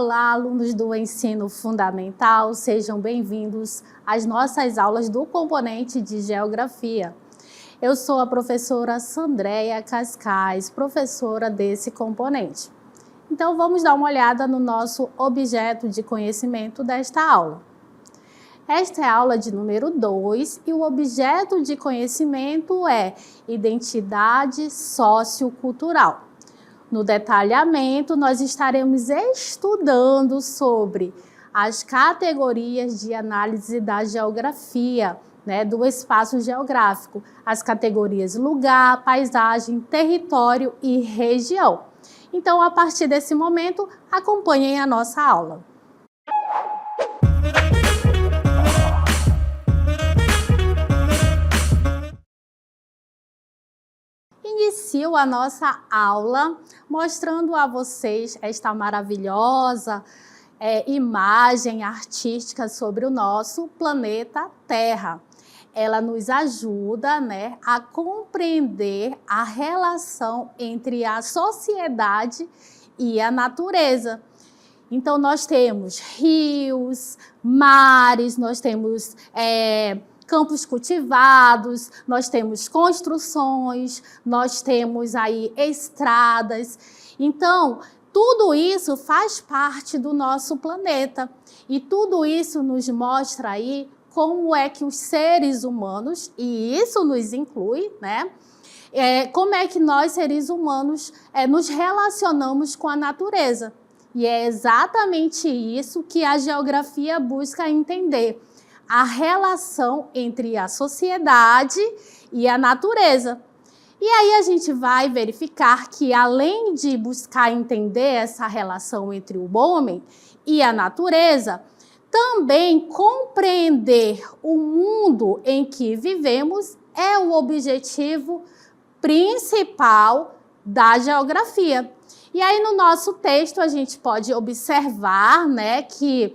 Olá, alunos do ensino fundamental, sejam bem-vindos às nossas aulas do componente de Geografia. Eu sou a professora Sandréia Cascais, professora desse componente. Então, vamos dar uma olhada no nosso objeto de conhecimento desta aula. Esta é a aula de número 2 e o objeto de conhecimento é identidade sociocultural. No detalhamento, nós estaremos estudando sobre as categorias de análise da geografia, do espaço geográfico, as categorias lugar, paisagem, território e região. Então, a partir desse momento, acompanhem a nossa aula. Inicio a nossa aula mostrando a vocês esta maravilhosa imagem artística sobre o nosso planeta Terra. Ela nos ajuda, a compreender a relação entre a sociedade e a natureza. Então, nós temos rios, mares, nós temos campos cultivados, nós temos construções, nós temos aí estradas. Então, tudo isso faz parte do nosso planeta e tudo isso nos mostra aí como é que os seres humanos, e isso nos inclui, como é que nós, seres humanos, nos relacionamos com a natureza. E é exatamente isso que a geografia busca entender. A relação entre a sociedade e a natureza. E aí a gente vai verificar que, além de buscar entender essa relação entre o homem e a natureza, também compreender o mundo em que vivemos é o objetivo principal da geografia. E aí no nosso texto a gente pode observar, que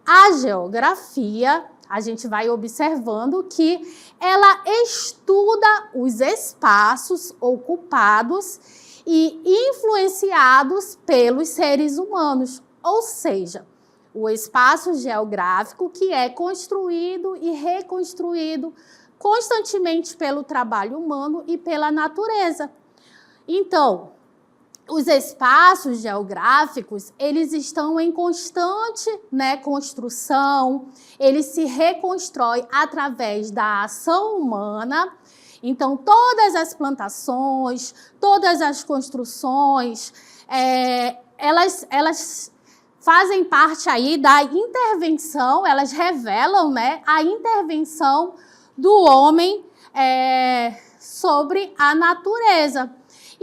a geografia, a gente vai observando que ela estuda os espaços ocupados e influenciados pelos seres humanos, ou seja, o espaço geográfico que é construído e reconstruído constantemente pelo trabalho humano e pela natureza. Então, os espaços geográficos, eles estão em constante construção, eles se reconstroem através da ação humana. Então, todas as plantações, todas as construções, elas fazem parte aí da intervenção, elas revelam a intervenção do homem sobre a natureza.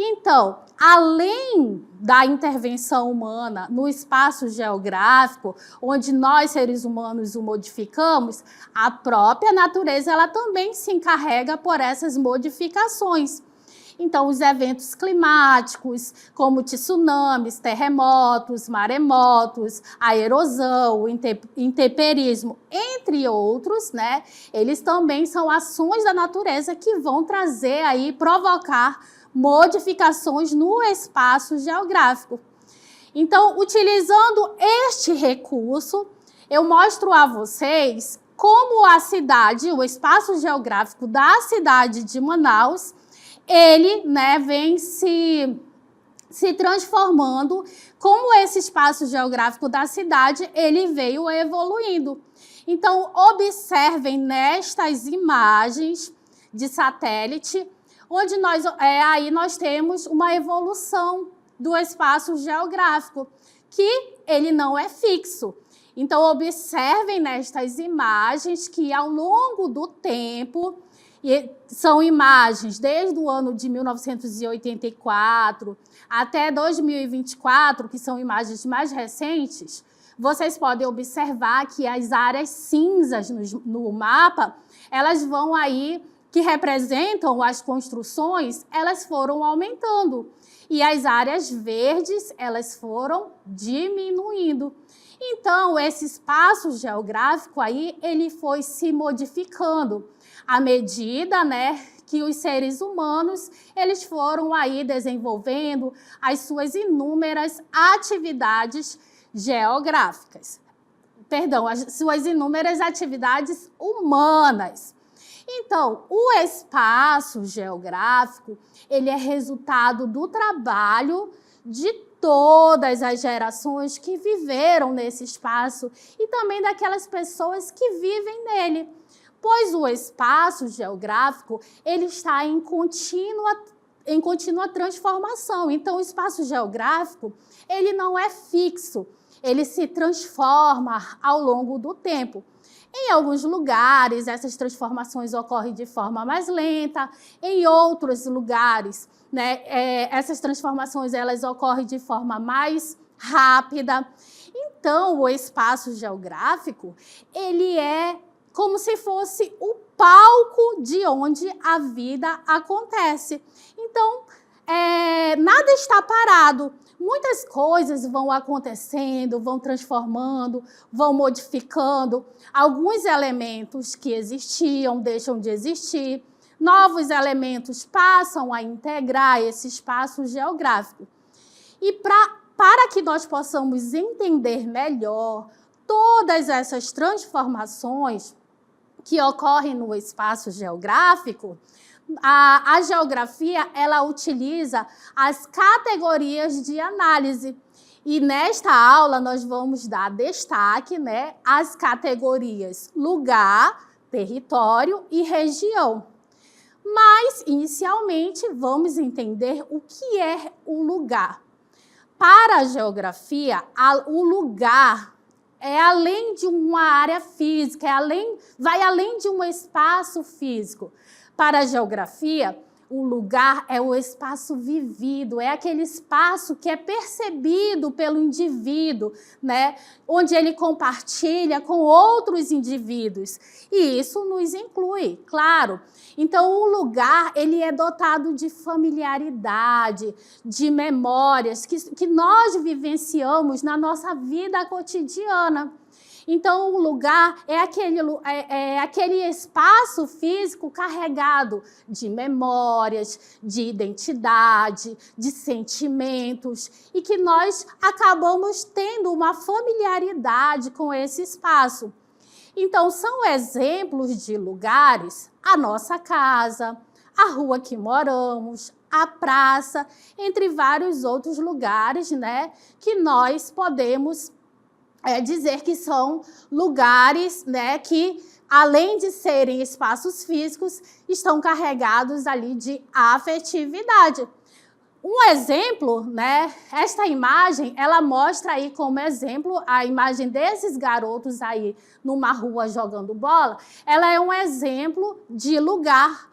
Então, além da intervenção humana no espaço geográfico, onde nós, seres humanos, o modificamos, a própria natureza ela também se encarrega por essas modificações. Então, os eventos climáticos, como tsunamis, terremotos, maremotos, a erosão, o intemperismo, entre outros, eles também são ações da natureza que vão trazer aí, provocar modificações no espaço geográfico. Então, utilizando este recurso, eu mostro a vocês como a cidade, o espaço geográfico da cidade de Manaus, ele vem se transformando, como esse espaço geográfico da cidade, ele veio evoluindo. Então, observem nestas imagens de satélite, onde aí nós temos uma evolução do espaço geográfico, que ele não é fixo. Então, observem nestas imagens que, ao longo do tempo, e são imagens desde o ano de 1984 até 2024, que são imagens mais recentes, vocês podem observar que as áreas cinzas no mapa, elas vão aí, que representam as construções, elas foram aumentando. E as áreas verdes, elas foram diminuindo. Então, esse espaço geográfico aí, ele foi se modificando à medida, que os seres humanos, eles foram aí desenvolvendo as suas inúmeras atividades geográficas. Perdão, as suas inúmeras atividades humanas. Então, o espaço geográfico, ele é resultado do trabalho de todas as gerações que viveram nesse espaço e também daquelas pessoas que vivem nele, pois o espaço geográfico, ele está em contínua transformação. Então, o espaço geográfico, ele não é fixo, ele se transforma ao longo do tempo. Em alguns lugares, essas transformações ocorrem de forma mais lenta, em outros lugares, né, essas transformações elas ocorrem de forma mais rápida. Então, o espaço geográfico, ele é como se fosse o palco de onde a vida acontece. Então, nada está parado. Muitas coisas vão acontecendo, vão transformando, vão modificando. Alguns elementos que existiam deixam de existir. Novos elementos passam a integrar esse espaço geográfico. E para que nós possamos entender melhor todas essas transformações que ocorrem no espaço geográfico, a geografia, ela utiliza as categorias de análise. E nesta aula nós vamos dar destaque, né, às categorias lugar, território e região. Mas, inicialmente, vamos entender o que é o lugar. Para a geografia, o lugar é além de uma área física, vai além de um espaço físico. Para a geografia, o lugar é o espaço vivido, é aquele espaço que é percebido pelo indivíduo, né? Onde ele compartilha com outros indivíduos. E isso nos inclui, claro. Então, o lugar, ele é dotado de familiaridade, de memórias que nós vivenciamos na nossa vida cotidiana. Então, o lugar é aquele espaço físico carregado de memórias, de identidade, de sentimentos, e que nós acabamos tendo uma familiaridade com esse espaço. Então, são exemplos de lugares a nossa casa, a rua que moramos, a praça, entre vários outros lugares, né, que nós podemos dizer que são lugares, né, que, além de serem espaços físicos, estão carregados ali de afetividade. Um exemplo, né, esta imagem, ela mostra aí como exemplo a imagem desses garotos aí numa rua jogando bola. Ela é um exemplo de lugar,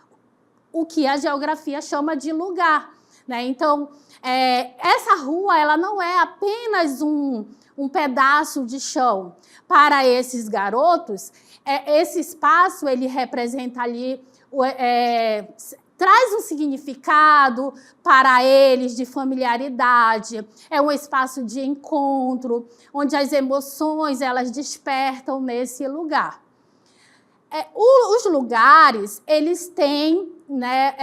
o que a geografia chama de lugar, né? Então, essa rua, ela não é apenas um pedaço de chão. Para esses garotos, esse espaço, ele representa ali, traz um significado para eles de familiaridade, é um espaço de encontro, onde as emoções, elas despertam nesse lugar. Os lugares, eles têm, né,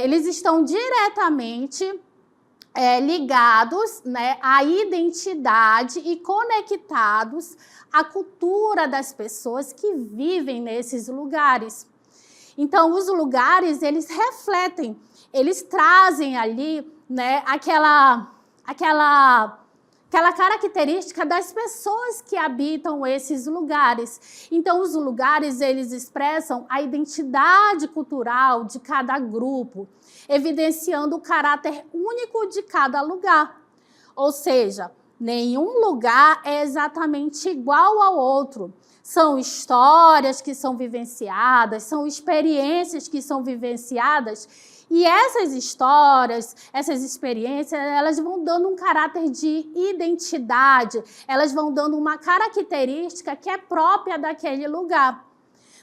eles estão diretamente ligados, né, à identidade e conectados à cultura das pessoas que vivem nesses lugares. Então, os lugares, eles refletem, eles trazem ali, né, aquela característica das pessoas que habitam esses lugares. Então, os lugares, eles expressam a identidade cultural de cada grupo, evidenciando o caráter único de cada lugar. Ou seja, nenhum lugar é exatamente igual ao outro. São histórias que são vivenciadas, são experiências que são vivenciadas, e essas histórias, essas experiências, elas vão dando um caráter de identidade, elas vão dando uma característica que é própria daquele lugar.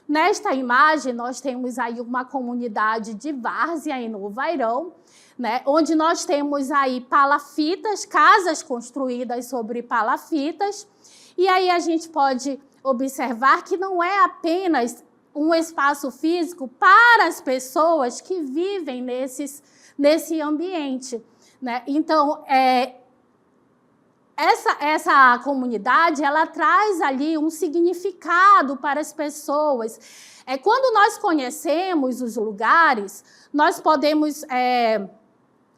Nesta imagem, nós temos aí uma comunidade de várzea em Novo Airão, né, onde nós temos aí palafitas, casas construídas sobre palafitas, e aí a gente pode observar que não é apenas um espaço físico para as pessoas que vivem nesse ambiente, né? Então, essa comunidade, ela traz ali um significado para as pessoas. Quando nós conhecemos os lugares, nós podemos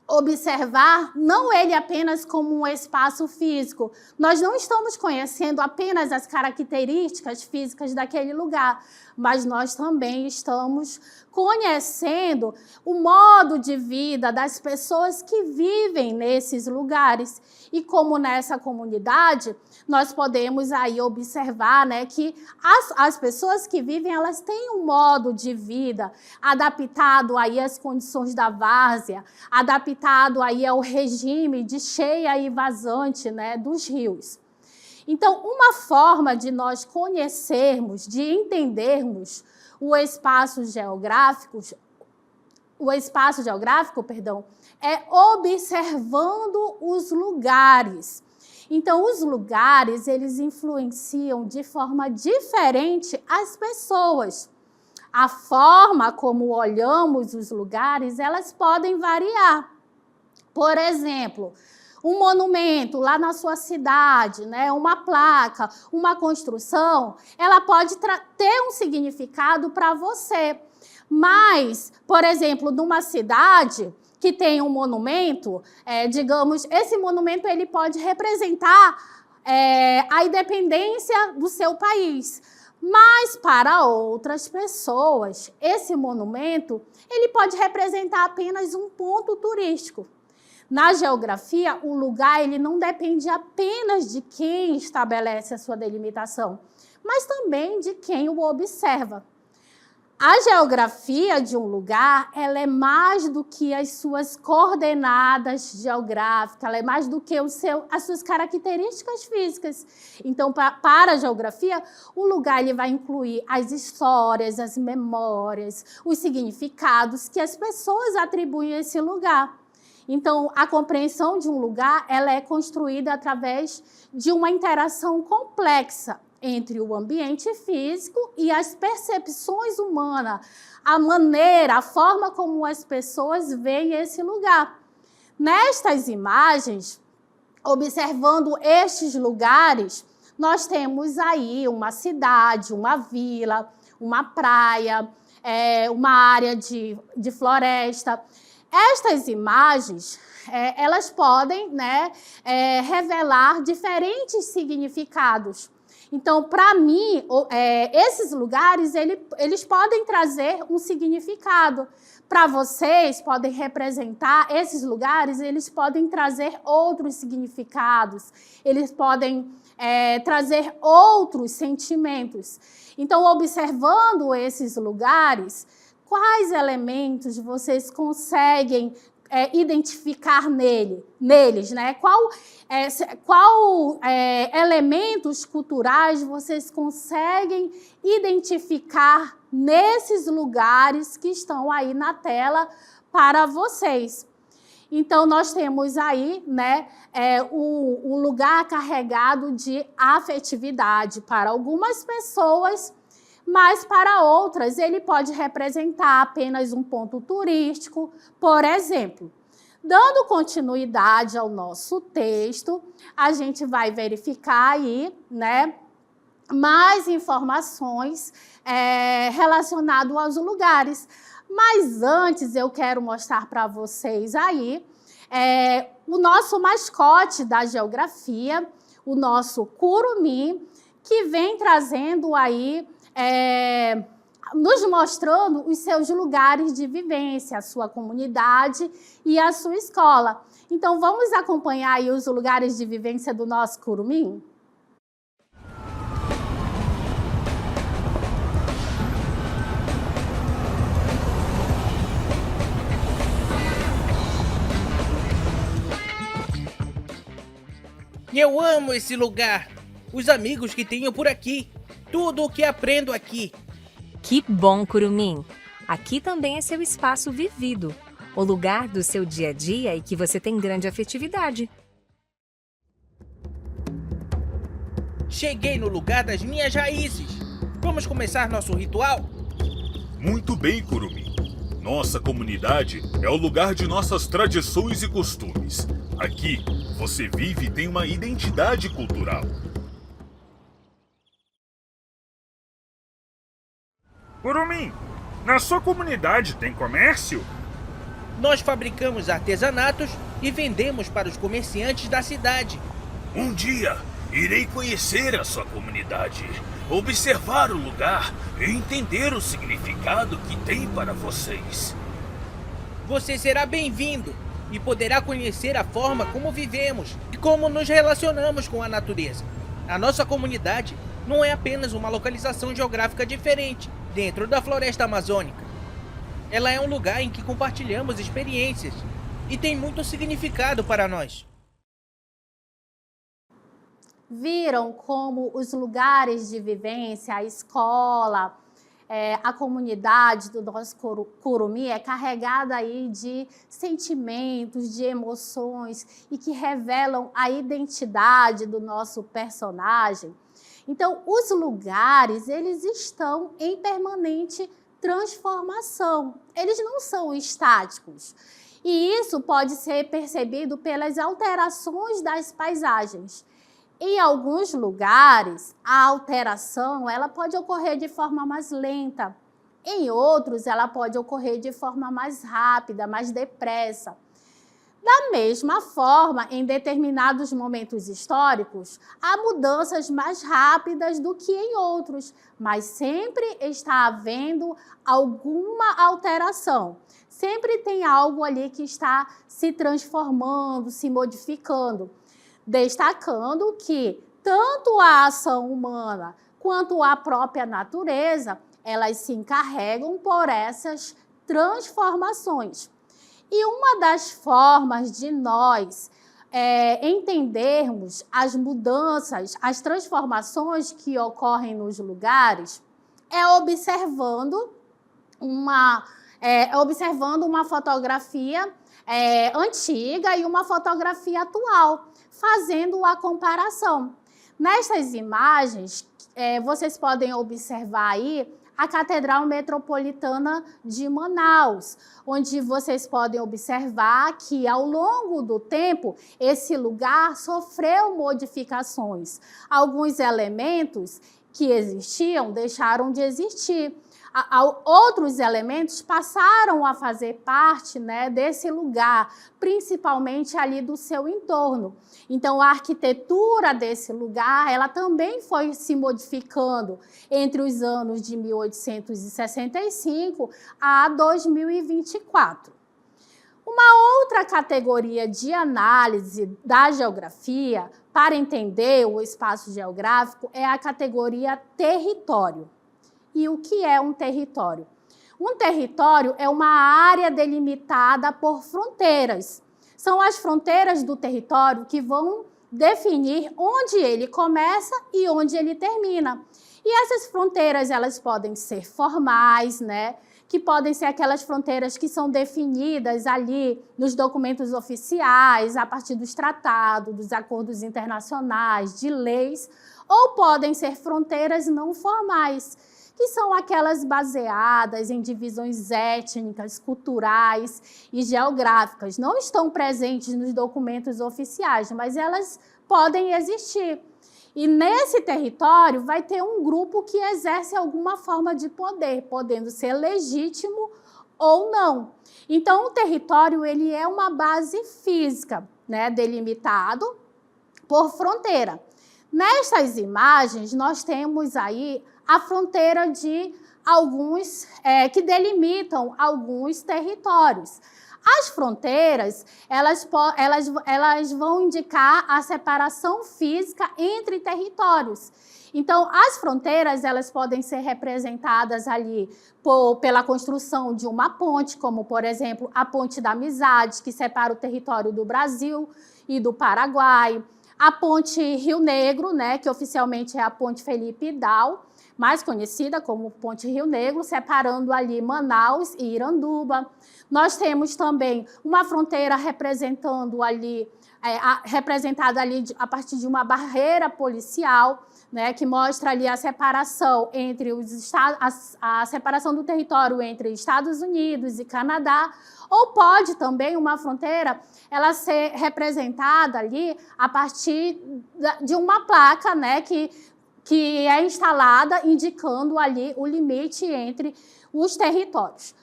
observar não ele apenas como um espaço físico. Nós não estamos conhecendo apenas as características físicas daquele lugar, mas nós também estamos conhecendo o modo de vida das pessoas que vivem nesses lugares. E como nessa comunidade, nós podemos aí observar, né, que as pessoas que vivem, elas têm um modo de vida adaptado aí às condições da várzea, adaptado aí ao regime de cheia e vazante, né, dos rios. Então, uma forma de nós conhecermos, de entendermos o espaço geográfico, é observando os lugares. Então, os lugares, eles influenciam de forma diferente as pessoas. A forma como olhamos os lugares, elas podem variar. Por exemplo, um monumento lá na sua cidade, né, uma placa, uma construção, ela pode ter um significado para você. Mas, por exemplo, numa cidade que tem um monumento, digamos, esse monumento ele pode representar a independência do seu país. Mas, para outras pessoas, esse monumento ele pode representar apenas um ponto turístico. Na geografia, o lugar ele não depende apenas de quem estabelece a sua delimitação, mas também de quem o observa. A geografia de um lugar, ela é mais do que as suas coordenadas geográficas, ela é mais do que as suas características físicas. Então, para a geografia, o lugar ele vai incluir as histórias, as memórias, os significados que as pessoas atribuem a esse lugar. Então, a compreensão de um lugar ela é construída através de uma interação complexa entre o ambiente físico e as percepções humanas, a maneira, a forma como as pessoas veem esse lugar. Nestas imagens, observando estes lugares, nós temos aí uma cidade, uma vila, uma praia, uma área de floresta. Estas imagens, elas podem, né, revelar diferentes significados. Então, para mim, esses lugares, eles podem trazer um significado. Para vocês, podem representar, esses lugares, eles podem trazer outros significados. Eles podem trazer outros sentimentos. Então, observando esses lugares, quais elementos vocês conseguem identificar neles, né? Qual elementos culturais vocês conseguem identificar nesses lugares que estão aí na tela para vocês? Então, nós temos aí, né, o lugar carregado de afetividade para algumas pessoas, mas para outras ele pode representar apenas um ponto turístico, por exemplo. Dando continuidade ao nosso texto, a gente vai verificar aí, né, mais informações relacionadas aos lugares. Mas antes eu quero mostrar para vocês aí o nosso mascote da geografia, o nosso curumim, que vem trazendo aí nos mostrando os seus lugares de vivência, a sua comunidade e a sua escola. Então, vamos acompanhar aí os lugares de vivência do nosso curumim? Eu amo esse lugar, os amigos que tenho por aqui, tudo o que aprendo aqui. Que bom, curumim! Aqui também é seu espaço vivido, o lugar do seu dia a dia e que você tem grande afetividade. Cheguei no lugar das minhas raízes. Vamos começar nosso ritual? Muito bem, curumim. Nossa comunidade é o lugar de nossas tradições e costumes. Aqui, Você vive e tem uma identidade cultural. Curumim, na sua comunidade tem comércio? Nós fabricamos artesanatos e vendemos para os comerciantes da cidade. Um dia, irei conhecer a sua comunidade, observar o lugar e entender o significado que tem para vocês. Você será bem-vindo e poderá conhecer a forma como vivemos e como nos relacionamos com a natureza. A nossa comunidade não é apenas uma localização geográfica diferente dentro da floresta amazônica. Ela é um lugar em que compartilhamos experiências e tem muito significado para nós. Viram como os lugares de vivência, a escola, a comunidade do nosso Curumim é carregada aí de sentimentos, de emoções e que revelam a identidade do nosso personagem? Então, os lugares, eles estão em permanente transformação. Eles não são estáticos. E isso pode ser percebido pelas alterações das paisagens. Em alguns lugares, a alteração ela pode ocorrer de forma mais lenta. Em outros, ela pode ocorrer de forma mais rápida, mais depressa. Da mesma forma, em determinados momentos históricos, há mudanças mais rápidas do que em outros, mas sempre está havendo alguma alteração. Sempre tem algo ali que está se transformando, se modificando. Destacando que tanto a ação humana quanto a própria natureza, elas se encarregam por essas transformações. E uma das formas de nós entendermos as mudanças, as transformações que ocorrem nos lugares, é observando uma fotografia antiga e uma fotografia atual, fazendo a comparação. Nestas imagens, vocês podem observar aí a Catedral Metropolitana de Manaus, onde vocês podem observar que, ao longo do tempo, esse lugar sofreu modificações. Alguns elementos que existiam deixaram de existir. Outros elementos passaram a fazer parte, né, desse lugar, principalmente ali do seu entorno. Então, a arquitetura desse lugar, ela também foi se modificando entre os anos de 1865 a 2024. Uma outra categoria de análise da geografia, para entender o espaço geográfico, é a categoria território. E o que é um território? Um território é uma área delimitada por fronteiras. São as fronteiras do território que vão definir onde ele começa e onde ele termina. E essas fronteiras, elas podem ser formais, né? Que podem ser aquelas fronteiras que são definidas ali nos documentos oficiais, a partir dos tratados, dos acordos internacionais, de leis, ou podem ser fronteiras não formais, que são aquelas baseadas em divisões étnicas, culturais e geográficas. Não estão presentes nos documentos oficiais, mas elas podem existir. E nesse território vai ter um grupo que exerce alguma forma de poder, podendo ser legítimo ou não. Então, o território ele é uma base física, né, delimitado por fronteira. Nestas imagens, nós temos aí a fronteira de alguns, que delimitam alguns territórios. As fronteiras, elas vão indicar a separação física entre territórios. Então, as fronteiras, elas podem ser representadas ali pela construção de uma ponte, como, por exemplo, a Ponte da Amizade, que separa o território do Brasil e do Paraguai. A Ponte Rio Negro, né, que oficialmente é a Ponte Felipe Dal, mais conhecida como Ponte Rio Negro, separando ali Manaus e Iranduba. Nós temos também uma fronteira representada ali a partir de uma barreira policial, né, que mostra ali a separação entre os estados, a separação do território entre Estados Unidos e Canadá, ou pode também uma fronteira ela ser representada ali a partir de uma placa, né, que é instalada indicando ali o limite entre os territórios.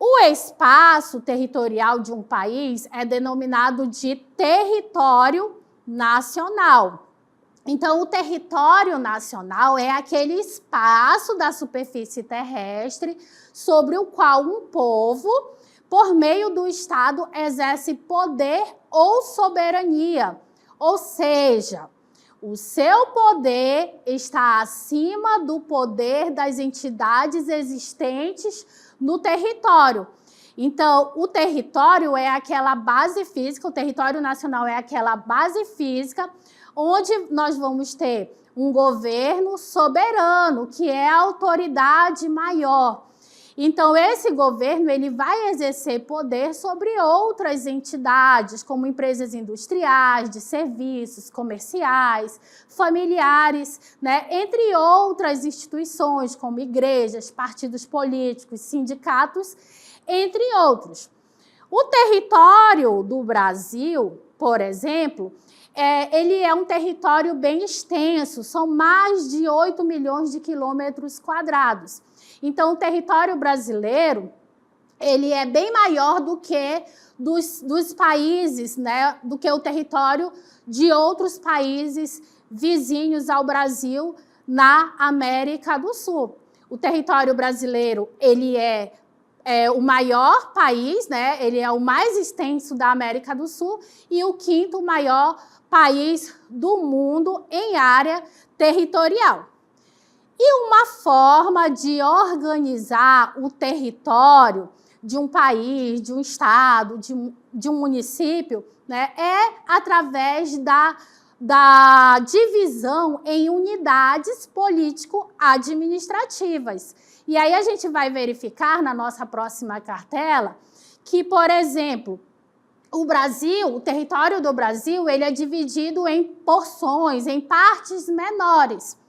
O espaço territorial de um país é denominado de território nacional. Então, o território nacional é aquele espaço da superfície terrestre sobre o qual um povo, por meio do Estado, exerce poder ou soberania. Ou seja, o seu poder está acima do poder das entidades existentes no território. Então, o território é aquela base física, o território nacional é aquela base física onde nós vamos ter um governo soberano, que é a autoridade maior. Então, esse governo ele vai exercer poder sobre outras entidades, como empresas industriais, de serviços, comerciais, familiares, né? Entre outras instituições, como igrejas, partidos políticos, sindicatos, entre outros. O território do Brasil, por exemplo, ele é um território bem extenso, são mais de 8 milhões de quilômetros quadrados. Então, o território brasileiro ele é bem maior do que dos países, né, do que o território de outros países vizinhos ao Brasil na América do Sul. O território brasileiro ele é o maior país, né, ele é o mais extenso da América do Sul e o quinto maior país do mundo em área territorial. E uma forma de organizar o território de um país, de um estado, de um município, né, é através da divisão em unidades político-administrativas. E aí a gente vai verificar na nossa próxima cartela que, por exemplo, o território do Brasil, ele é dividido em porções, em partes menores.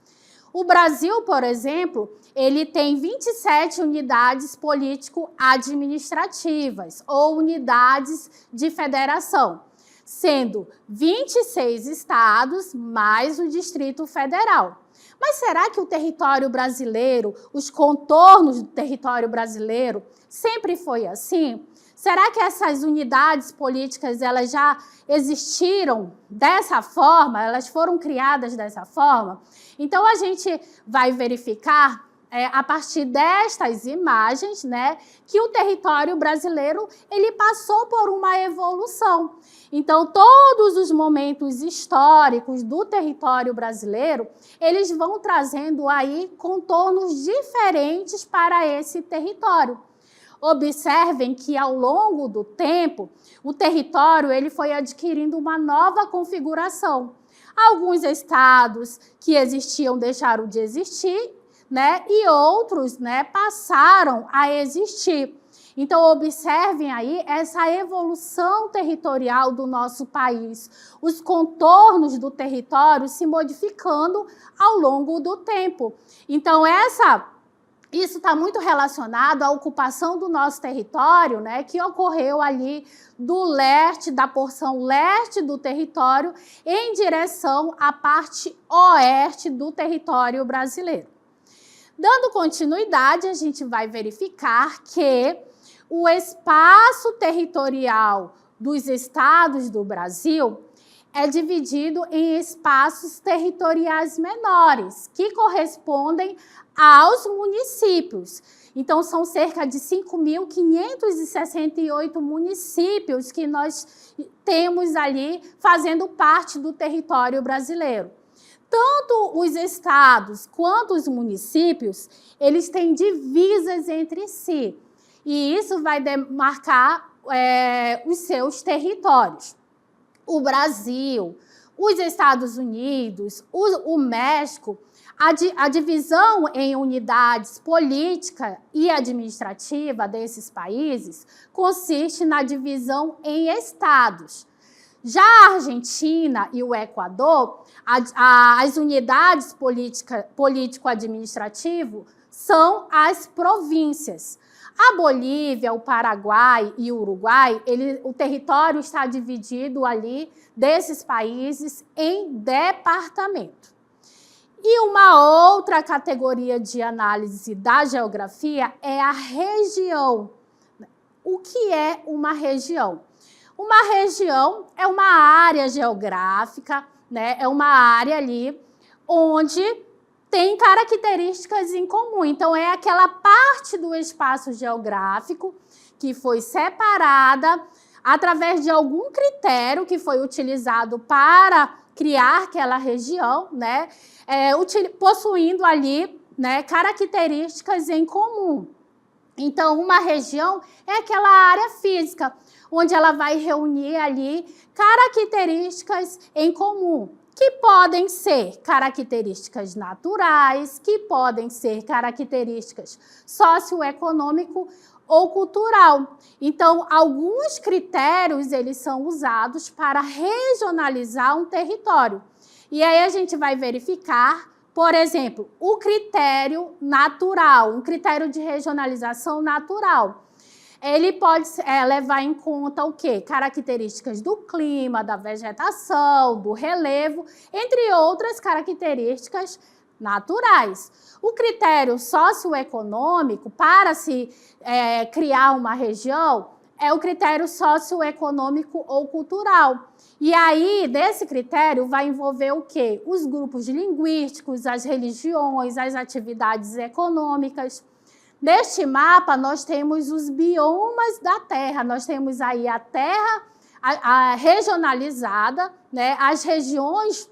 O Brasil, por exemplo, ele tem 27 unidades político-administrativas, ou unidades de federação, sendo 26 estados mais o Distrito Federal. Mas será que o território brasileiro, os contornos do território brasileiro, sempre foi assim? Será que essas unidades políticas elas já existiram dessa forma? Elas foram criadas dessa forma? Então, a gente vai verificar, a partir destas imagens, né, que o território brasileiro ele passou por uma evolução. Então, todos os momentos históricos do território brasileiro, eles vão trazendo aí contornos diferentes para esse território. Observem que, ao longo do tempo, o território ele foi adquirindo uma nova configuração. Alguns estados que existiam deixaram de existir, né, e outros, né, passaram a existir. Então, observem aí essa evolução territorial do nosso país, os contornos do território se modificando ao longo do tempo. Então, isso está muito relacionado à ocupação do nosso território, né, que ocorreu ali do leste, da porção leste do território, em direção à parte oeste do território brasileiro. Dando continuidade, a gente vai verificar que o espaço territorial dos estados do Brasil é dividido em espaços territoriais menores, que correspondem aos municípios. Então, são cerca de 5.568 municípios que nós temos ali fazendo parte do território brasileiro. Tanto os estados quanto os municípios, eles têm divisas entre si. E isso vai demarcar os seus territórios. O Brasil, os Estados Unidos, o México, A divisão em unidades política e administrativa desses países consiste na divisão em estados. Já a Argentina e o Equador, as unidades político-administrativo são as províncias. A Bolívia, o Paraguai e o Uruguai, o território está dividido ali desses países em departamento. E uma outra categoria de análise da geografia é a região. O que é uma região? Uma região é uma área geográfica, né? É uma área ali onde tem características em comum. Então, é aquela parte do espaço geográfico que foi separada através de algum critério que foi utilizado para criar aquela região, né? Possuindo ali, né, características em comum. Então, uma região é aquela área física, onde ela vai reunir ali características em comum, que podem ser características naturais, que podem ser características socioeconômico ou cultural. Então, alguns critérios eles são usados para regionalizar um território. E aí a gente vai verificar, por exemplo, o critério natural, um critério de regionalização natural. Ele pode levar em conta o quê? Características do clima, da vegetação, do relevo, entre outras características naturais. O critério socioeconômico para se criar uma região é o critério socioeconômico ou cultural. E aí, desse critério, vai envolver o quê? Os grupos linguísticos, as religiões, as atividades econômicas. Neste mapa, nós temos os biomas da Terra. Nós temos aí a Terra regionalizada, né? As regiões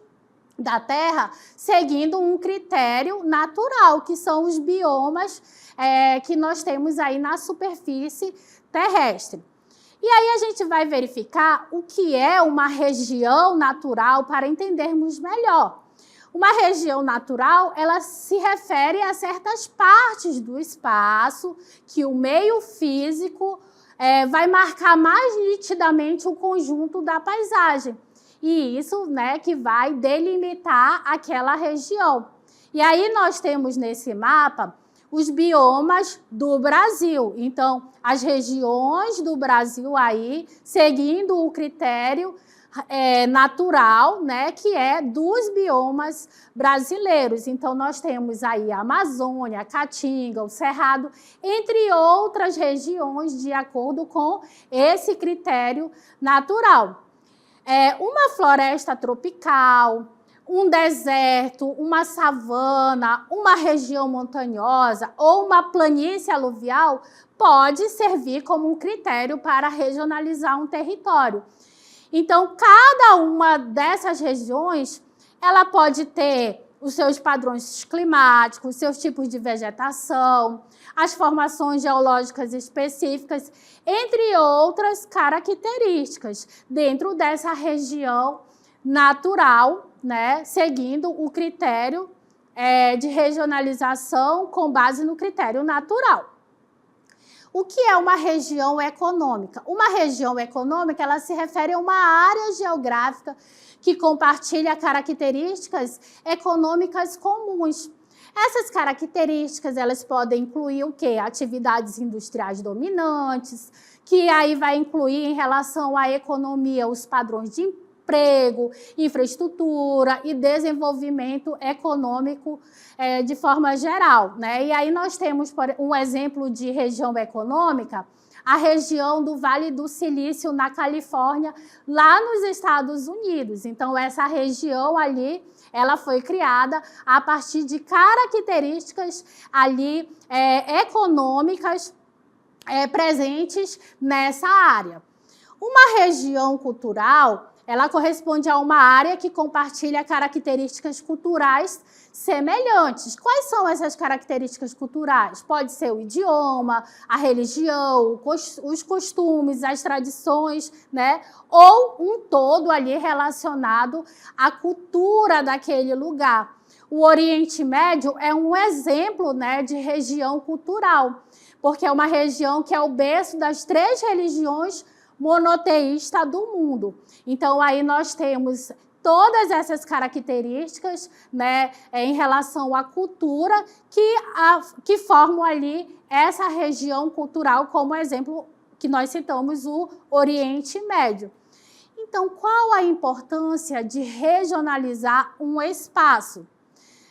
da Terra seguindo um critério natural, que são os biomas que nós temos aí na superfície terrestre. E aí a gente vai verificar o que é uma região natural para entendermos melhor. Uma região natural, ela se refere a certas partes do espaço que o meio físico vai marcar mais nitidamente o conjunto da paisagem. E isso, né, que vai delimitar aquela região. E aí nós temos nesse mapa os biomas do Brasil. Então, as regiões do Brasil aí, seguindo o critério natural, né, que é dos biomas brasileiros. Então, nós temos aí a Amazônia, a Caatinga, o Cerrado, entre outras regiões, de acordo com esse critério natural. Uma floresta tropical, um deserto, uma savana, uma região montanhosa ou uma planície aluvial pode servir como um critério para regionalizar um território. Então, cada uma dessas regiões, ela pode ter os seus padrões climáticos, os seus tipos de vegetação, as formações geológicas específicas, entre outras características dentro dessa região natural, né, seguindo o critério de regionalização com base no critério natural. O que é uma região econômica? Uma região econômica, ela se refere a uma área geográfica que compartilha características econômicas comuns. Essas características, elas podem incluir o quê? Atividades industriais dominantes, que aí vai incluir em relação à economia os padrões de emprego, infraestrutura e desenvolvimento econômico de forma geral, né? E aí nós temos um exemplo de região econômica, a região do Vale do Silício, na Califórnia, lá nos Estados Unidos. Então, essa região ali, ela foi criada a partir de características ali econômicas presentes nessa área. Uma região cultural, ela corresponde a uma área que compartilha características culturais semelhantes. Quais são essas características culturais? Pode ser o idioma, a religião, os costumes, as tradições, né? Ou um todo ali relacionado à cultura daquele lugar. o Oriente Médio é um exemplo, né, de região cultural, porque é uma região que é o berço das 3 religiões monoteístas do mundo. Então, aí nós temos todas essas características, né, em relação à cultura que formam ali essa região cultural, como exemplo que nós citamos, o Oriente Médio. Então, qual a importância de regionalizar um espaço?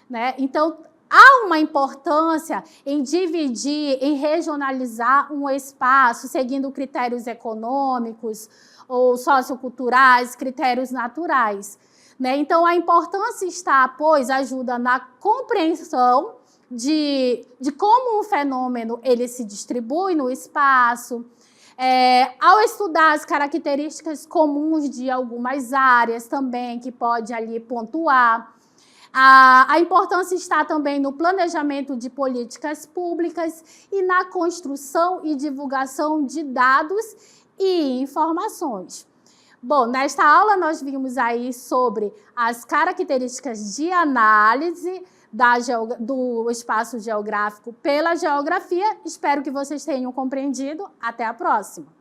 Né? Então, há uma importância em dividir, em regionalizar um espaço, seguindo critérios econômicos ou socioculturais, critérios naturais. Né? Então, a importância está, pois, ajuda na compreensão de como um fenômeno ele se distribui no espaço, ao estudar as características comuns de algumas áreas também, que pode ali pontuar. A importância está também no planejamento de políticas públicas e na construção e divulgação de dados e informações. Bom, nesta aula nós vimos aí sobre as características de análise do espaço geográfico pela geografia. Espero que vocês tenham compreendido. Até a próxima!